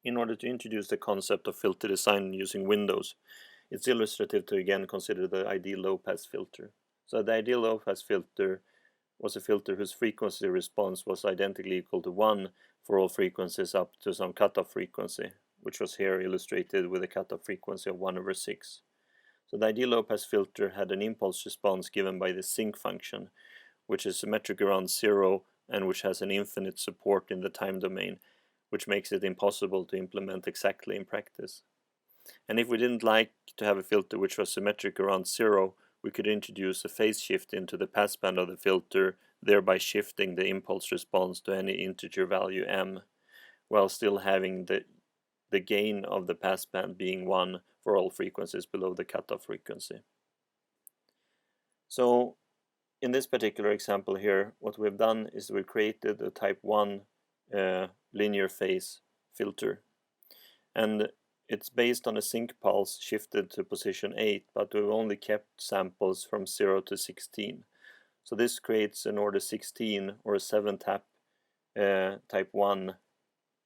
In order to introduce the concept of filter design using windows, it's illustrative to again consider the ideal low-pass filter. So the ideal low-pass filter was a filter whose frequency response was identically equal to 1 for all frequencies up to some cutoff frequency, which was here illustrated with a cutoff frequency of 1/6. So the ideal low-pass filter had an impulse response given by the sinc function, which is symmetric around 0 and which has an infinite support in the time domain, which makes it impossible to implement exactly in practice. And if we didn't like to have a filter which was symmetric around 0, we could introduce a phase shift into the passband of the filter, thereby shifting the impulse response to any integer value m, while still having the gain of the passband being 1 for all frequencies below the cutoff frequency. So in this particular example here, what we've done is we've created a type 1 linear phase filter, and it's based on a sinc pulse shifted to position 8, but we've only kept samples from 0 to 16. So this creates an order 16 or a 7-tap type 1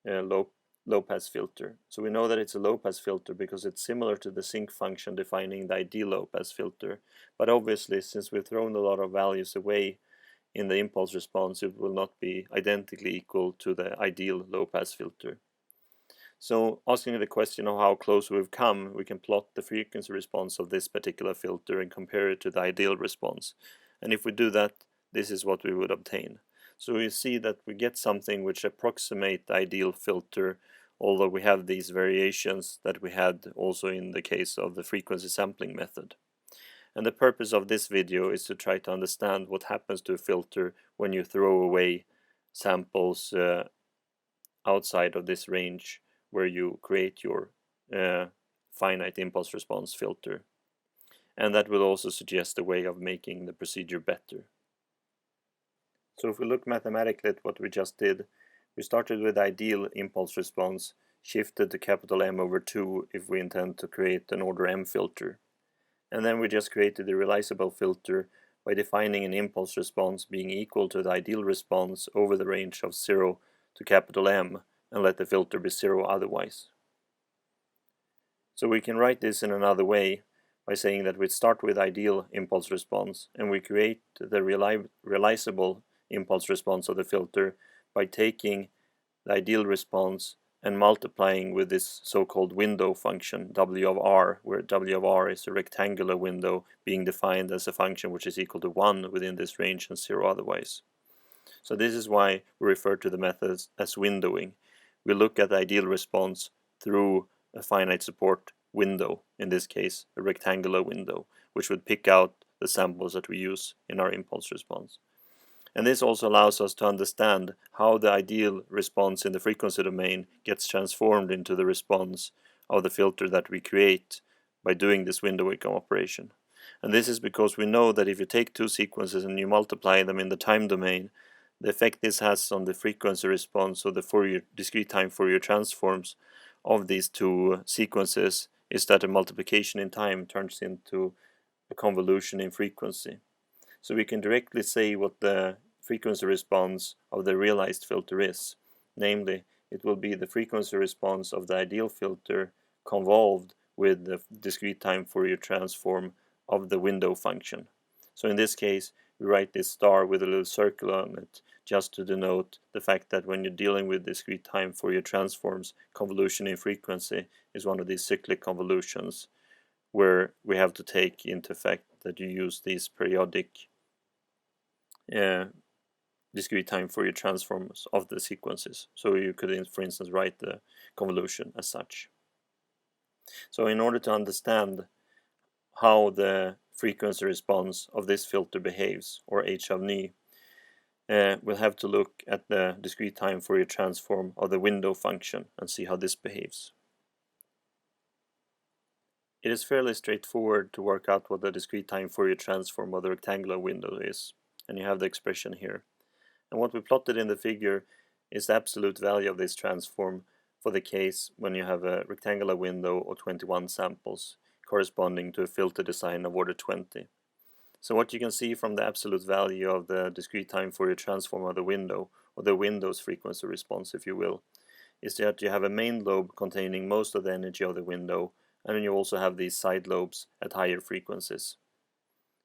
low-pass filter. So we know that it's a low-pass filter because it's similar to the sinc function defining the ideal low-pass filter. But obviously, since we've thrown a lot of values away in the impulse response, it will not be identically equal to the ideal low-pass filter. So asking the question of how close we've come, we can plot the frequency response of this particular filter and compare it to the ideal response. And if we do that, this is what we would obtain. So we see that we get something which approximates the ideal filter, although we have these variations that we had also in the case of the frequency sampling method. And the purpose of this video is to try to understand what happens to a filter when you throw away samples outside of this range where you create your finite impulse response filter. And that will also suggest a way of making the procedure better. So if we look mathematically at what we just did, we started with ideal impulse response, shifted to capital M/2 if we intend to create an order m filter. And then we just created a realizable filter by defining an impulse response being equal to the ideal response over the range of 0 to capital M, and let the filter be 0 otherwise. So we can write this in another way by saying that we start with ideal impulse response and we create the realizable impulse response of the filter by taking the ideal response and multiplying with this so-called window function w of r, where w of r is a rectangular window being defined as a function which is equal to 1 within this range and 0 otherwise. So this is why we refer to the method as windowing. We look at the ideal response through a finite support window, in this case a rectangular window, which would pick out the samples that we use in our impulse response. And this also allows us to understand how the ideal response in the frequency domain gets transformed into the response of the filter that we create by doing this windowing operation. And this is because we know that if you take two sequences and you multiply them in the time domain, the effect this has on the frequency response or the Fourier discrete time Fourier transforms of these two sequences is that a multiplication in time turns into a convolution in frequency. So we can directly say what the frequency response of the realized filter is. Namely, it will be the frequency response of the ideal filter convolved with the discrete time Fourier transform of the window function. So in this case, we write this star with a little circle on it just to denote the fact that when you're dealing with discrete time Fourier transforms, convolution in frequency is one of these cyclic convolutions where we have to take into effect that you use these periodic discrete time Fourier transforms of the sequences. So you could, for instance, write the convolution as such. So in order to understand how the frequency response of this filter behaves, or h of nu, we'll have to look at the discrete time Fourier transform of the window function and see how this behaves. It is fairly straightforward to work out what the discrete time Fourier transform of the rectangular window is, and you have the expression here. And what we plotted in the figure is the absolute value of this transform for the case when you have a rectangular window of 21 samples, corresponding to a filter design of order 20. So what you can see from the absolute value of the discrete time Fourier transform of the window, or the window's frequency response if you will, is that you have a main lobe containing most of the energy of the window, and then you also have these side lobes at higher frequencies.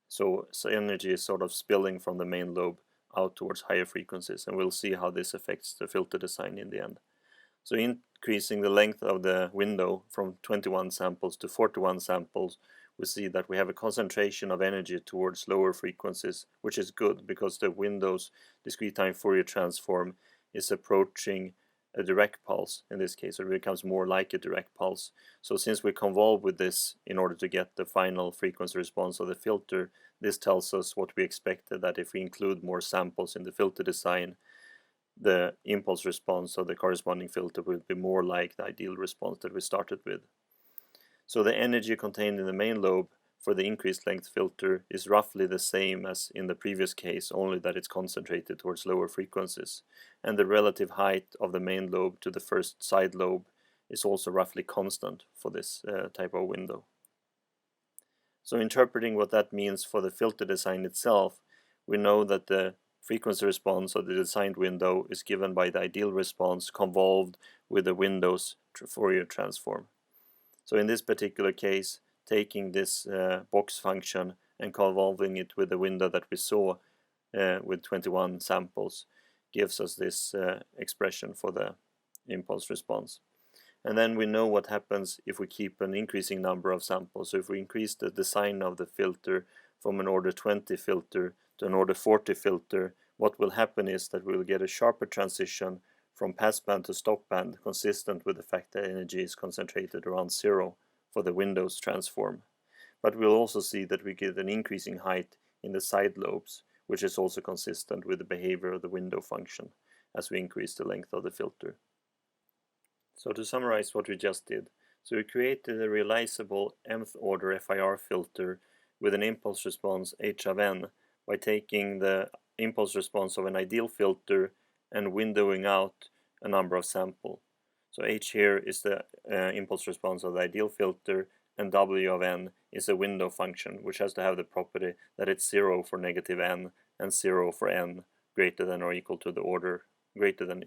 So energy is sort of spilling from the main lobe out towards higher frequencies, and we'll see how this affects the filter design in the end. So increasing the length of the window from 21 samples to 41 samples, we see that we have a concentration of energy towards lower frequencies, which is good because the window's discrete time Fourier transform is approaching a direct pulse in this case, or it becomes more like a direct pulse. So since we convolve with this in order to get the final frequency response of the filter, this tells us what we expected, that if we include more samples in the filter design, the impulse response of the corresponding filter will be more like the ideal response that we started with. So the energy contained in the main lobe for the increased length filter is roughly the same as in the previous case, only that it's concentrated towards lower frequencies. And the relative height of the main lobe to the first side lobe is also roughly constant for this type of window. So interpreting what that means for the filter design itself, we know that the frequency response of the designed window is given by the ideal response convolved with the window's Fourier transform. So in this particular case, taking this box function and convolving it with the window that we saw with 21 samples gives us this expression for the impulse response. And then we know what happens if we keep an increasing number of samples. So if we increase the design of the filter from an order 20 filter to an order 40 filter, what will happen is that we will get a sharper transition from passband to stopband, consistent with the fact that energy is concentrated around zero for the window's transform. But we'll also see that we get an increasing height in the side lobes, which is also consistent with the behavior of the window function as we increase the length of the filter. So to summarize what we just did, so we created a realizable nth order FIR filter with an impulse response h of n by taking the impulse response of an ideal filter and windowing out a number of samples. So h here is the impulse response of the ideal filter, and w of n is a window function, which has to have the property that it's 0 for negative n and 0 for n greater than or equal to the order greater than.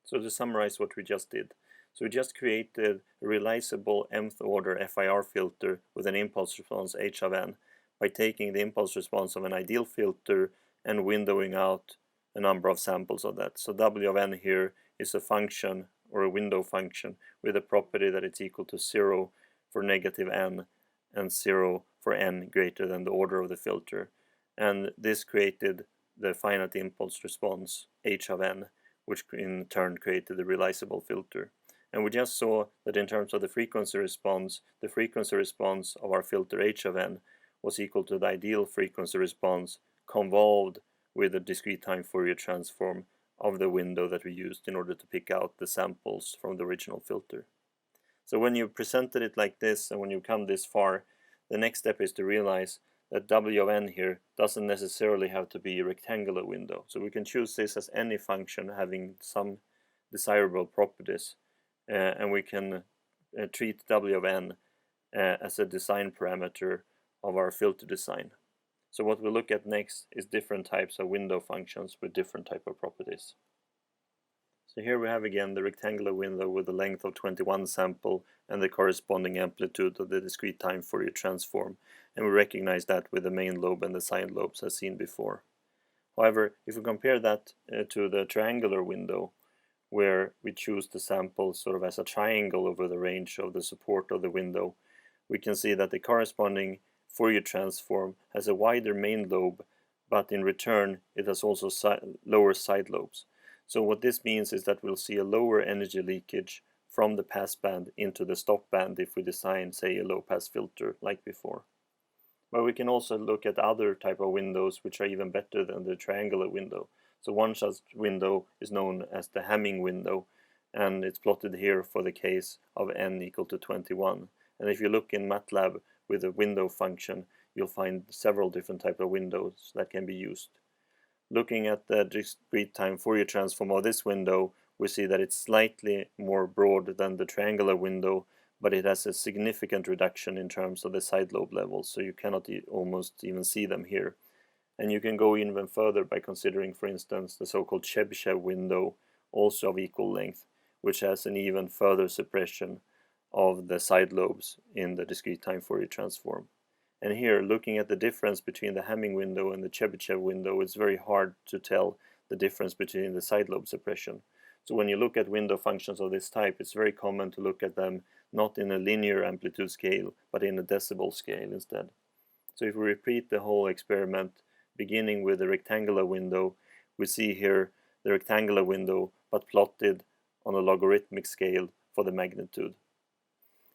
So to summarize what we just did, so we just created a realizable nth order FIR filter with an impulse response h of n by taking the impulse response of an ideal filter and windowing out a number of samples of that. So w of n here is a function or a window function with a property that it's equal to 0 for negative n and 0 for n greater than the order of the filter. And this created the finite impulse response h of n, which in turn created the realizable filter. And we just saw that in terms of the frequency response of our filter h of n was equal to the ideal frequency response convolved with the discrete time Fourier transform of the window that we used in order to pick out the samples from the original filter. So when you presented it like this and when you come this far, the next step is to realize that w of n here doesn't necessarily have to be a rectangular window. So we can choose this as any function having some desirable properties, and we can treat w of n as a design parameter of our filter design. So what we'll look at next is different types of window functions with different type of properties. So here we have again the rectangular window with a length of 21 sample and the corresponding amplitude of the discrete time Fourier transform, and we recognize that with the main lobe and the side lobes as seen before. However, if we compare that to the triangular window, where we choose the sample sort of as a triangle over the range of the support of the window, we can see that the corresponding Fourier transform has a wider main lobe, but in return it has also lower side lobes. So what this means is that we'll see a lower energy leakage from the passband into the stopband if we design, say, a low-pass filter like before. But we can also look at other type of windows which are even better than the triangular window. So one such window is known as the Hamming window, and it's plotted here for the case of n equal to 21. And if you look in MATLAB with a window function, you'll find several different type of windows that can be used. Looking at the discrete time Fourier transform of this window, we see that it's slightly more broad than the triangular window, but it has a significant reduction in terms of the side lobe levels, so you cannot almost even see them here. And you can go even further by considering, for instance, the so-called Chebyshev window, also of equal length, which has an even further suppression of the side lobes in the discrete time Fourier transform. And here, looking at the difference between the Hamming window and the Chebyshev window, it's very hard to tell the difference between the side lobe suppression. So when you look at window functions of this type, it's very common to look at them not in a linear amplitude scale, but in a decibel scale instead. So if we repeat the whole experiment, beginning with the rectangular window, we see here the rectangular window, but plotted on a logarithmic scale for the magnitude.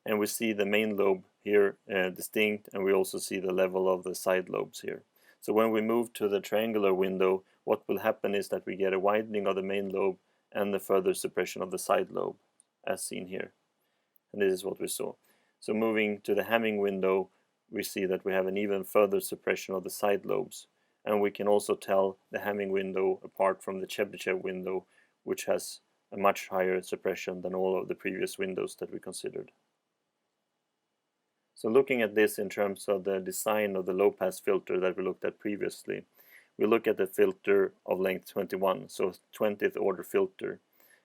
And we see the main lobe here distinct, and we also see the level of the side lobes here. So when we move to the triangular window, what will happen is that we get a widening of the main lobe and the further suppression of the side lobe, as seen here. And this is what we saw. So moving to the Hamming window, we see that we have an even further suppression of the side lobes. And we can also tell the Hamming window apart from the Chebyshev window, which has a much higher suppression than all of the previous windows that we considered. So looking at this in terms of the design of the low-pass filter that we looked at previously, we look at the filter of length 21, so 20th order filter,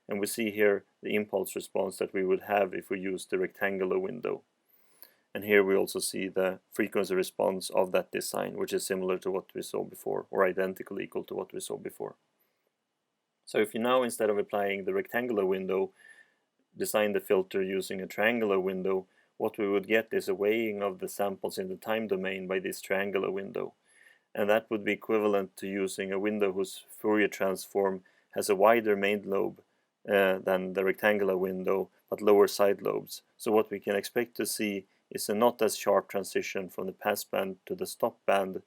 and we see here the impulse response that we would have if we use the rectangular window. And here we also see the frequency response of that design, which is similar to what we saw before, or identical equal to what we saw before. So if you now, instead of applying the rectangular window, design the filter using a triangular window, what we would get is a weighing of the samples in the time domain by this triangular window. And that would be equivalent to using a window whose Fourier transform has a wider main lobe than the rectangular window, but lower side lobes. So what we can expect to see is a not as sharp transition from the passband to the stop band,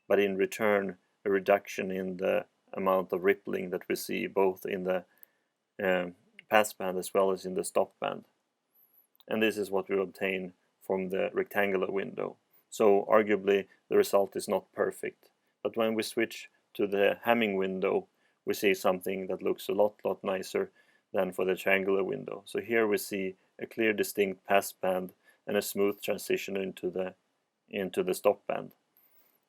but in return a reduction in the amount of rippling that we see both in the passband as well as in the stop band. And this is what we obtain from the rectangular window. So arguably the result is not perfect, but when we switch to the Hamming window, we see something that looks a lot nicer than for the triangular window. So here we see a clear distinct passband and a smooth transition into the stop band.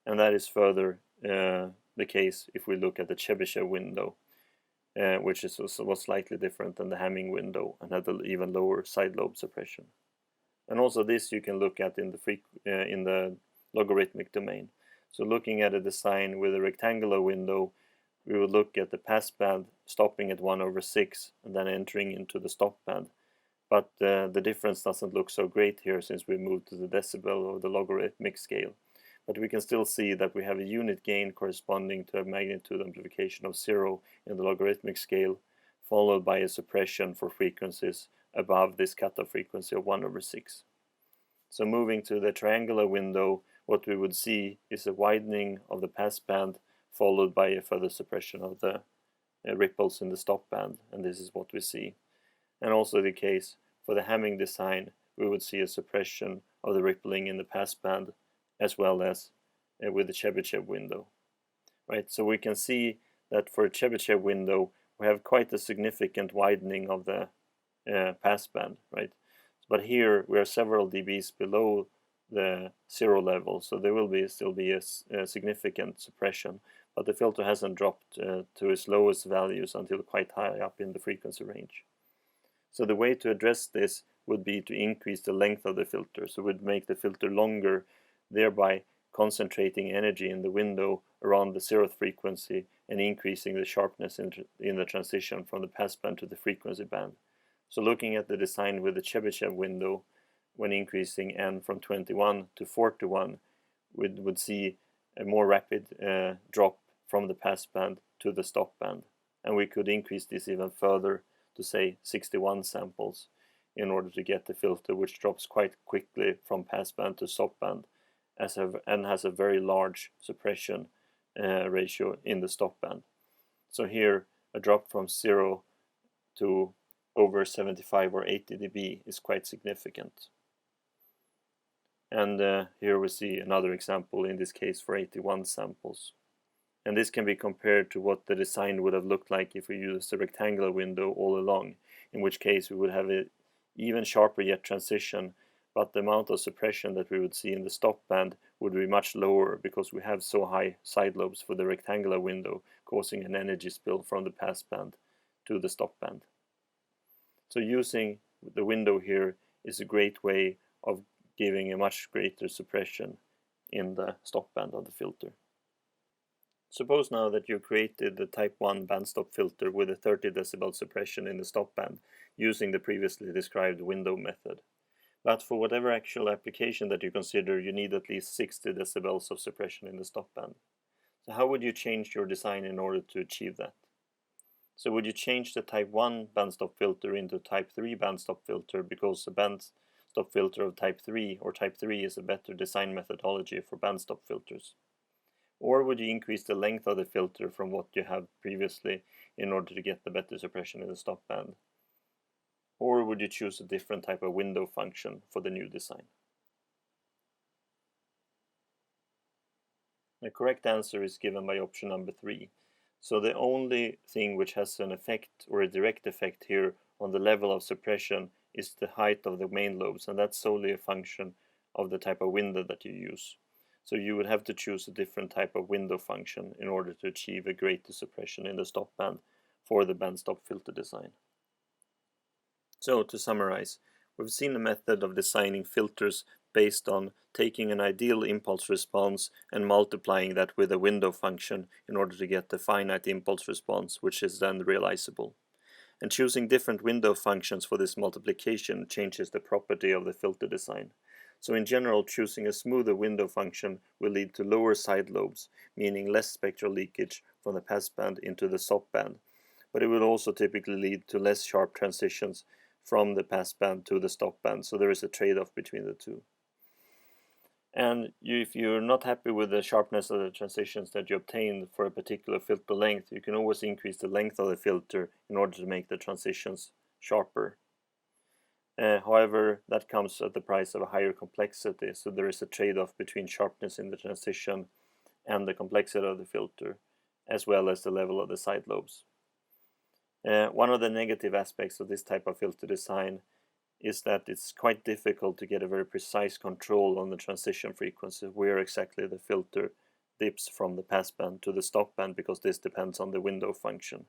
And that is further the case if we look at the Chebyshev window, which was slightly different than the Hamming window and had an even lower side lobe suppression. And also this you can look at in the logarithmic domain. So looking at a design with a rectangular window, we would look at the passband stopping at 1/6 and then entering into the stop band. But the difference doesn't look so great here since we moved to the decibel or the logarithmic scale. But we can still see that we have a unit gain corresponding to a magnitude amplification of 0 in the logarithmic scale, followed by a suppression for frequencies above this cutoff frequency of 1/6. So moving to the triangular window, what we would see is a widening of the passband followed by a further suppression of the ripples in the stop band, and this is what we see. And also the case for the Hamming design, we would see a suppression of the rippling in the passband as well as with the Chebyshev window. Right, so we can see that for a Chebyshev window we have quite a significant widening of the passband, right? But here we are several dBs below the 0 level, so there will still be a significant suppression, but the filter hasn't dropped to its lowest values until quite high up in the frequency range. So the way to address this would be to increase the length of the filter, so it would make the filter longer, thereby concentrating energy in the window around the 0th frequency and increasing the sharpness in the transition from the passband to the frequency band. So looking at the design with the Chebyshev window, when increasing n from 21 to 41, we would see a more rapid drop from the passband to the stop band. And we could increase this even further to say 61 samples in order to get the filter which drops quite quickly from passband to stop band and has a very large suppression ratio in the stop band. So here a drop from 0 to over 75 or 80 dB is quite significant. And here we see another example, in this case for 81 samples. And this can be compared to what the design would have looked like if we used a rectangular window all along, in which case we would have an even sharper yet transition, but the amount of suppression that we would see in the stop band would be much lower because we have so high side lobes for the rectangular window, causing an energy spill from the passband to the stop band. So using the window here is a great way of giving a much greater suppression in the stop band of the filter. Suppose now that you created the type 1 bandstop filter with a 30 decibel suppression in the stop band using the previously described window method. But for whatever actual application that you consider, you need at least 60 decibels of suppression in the stop band. So how would you change your design in order to achieve that? So would you change the type 1 bandstop filter into type 3 bandstop filter because a bandstop filter of type 3 or type 3 is a better design methodology for bandstop filters? Or would you increase the length of the filter from what you have previously in order to get the better suppression in the stop band? Or would you choose a different type of window function for the new design? The correct answer is given by option number 3. So the only thing which has an effect or a direct effect here on the level of suppression is the height of the main lobes, and that's solely a function of the type of window that you use. So you would have to choose a different type of window function in order to achieve a greater suppression in the stop band for the bandstop filter design. So to summarize, we've seen a method of designing filters based on taking an ideal impulse response and multiplying that with a window function in order to get a finite impulse response, which is then realizable. And choosing different window functions for this multiplication changes the property of the filter design. So in general, choosing a smoother window function will lead to lower side lobes, meaning less spectral leakage from the passband into the stop band. But it will also typically lead to less sharp transitions from the passband to the stop band, so there is a trade-off between the two. And if you're not happy with the sharpness of the transitions that you obtained for a particular filter length, you can always increase the length of the filter in order to make the transitions sharper. However, that comes at the price of a higher complexity, so there is a trade-off between sharpness in the transition and the complexity of the filter, as well as the level of the side lobes. One of the negative aspects of this type of filter design is that it's quite difficult to get a very precise control on the transition frequency, where exactly the filter dips from the passband to the stop band, because this depends on the window function.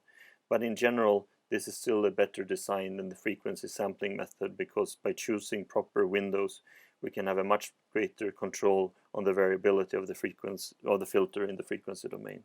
But in general, this is still a better design than the frequency sampling method, because by choosing proper windows, we can have a much greater control on the variability of the frequency of the filter in the frequency domain.